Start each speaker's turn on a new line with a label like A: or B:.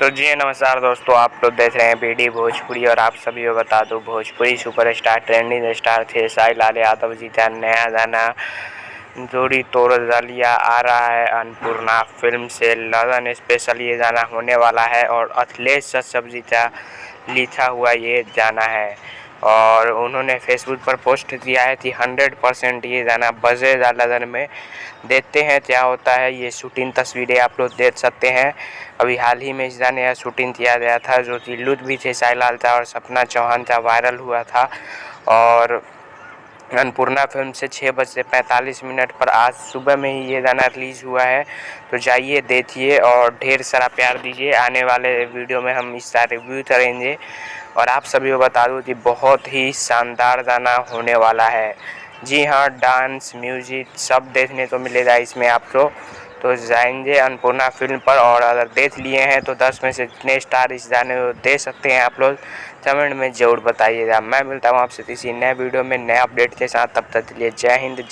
A: तो जी नमस्कार दोस्तों, आप लोग देख रहे हैं बीडी भोजपुरी और आप सभी को बता दूं भोजपुरी सुपरस्टार ट्रेंडिंग स्टार थे साई लाल यादव जी का नया गाना जोड़ी तोड़ दलिया आ रहा है अन्नपूर्णा फिल्म से। लगन स्पेशल ये गाना होने वाला है और अखिलेश कश्यप जी का लिखा हुआ ये गाना है और उन्होंने फेसबुक पर पोस्ट किया है कि 100% ये गाना बजेगा लगन में। देखते हैं क्या होता है। ये शूटिंग तस्वीरें आप लोग देख सकते हैं। अभी हाल ही में इस गाने का शूटिंग किया गया था जो कि लुक भी थे साई लाल था और सपना चौहान का वायरल हुआ था। और अन्नपूर्णा फिल्म से 6:45 पर आज सुबह में ही ये गाना रिलीज़ हुआ है। तो जाइए देखिए और ढेर सारा प्यार दीजिए। आने वाले वीडियो में हम इसका रिव्यू करेंगे और आप सभी को बता दूं कि बहुत ही शानदार गाना होने वाला है। जी हाँ, डांस म्यूजिक सब देखने को मिलेगा इसमें आपको। तो जाएंगे अन्नपूर्णा फिल्म पर और अगर देख लिए हैं तो 10 में से कितने स्टार इस गाने को दे सकते हैं आप लोग कमेंट में ज़रूर बताइएगा। मैं मिलता हूँ आपसे किसी नए वीडियो में नए अपडेट के साथ। तब तक के लिए जय हिंद जय।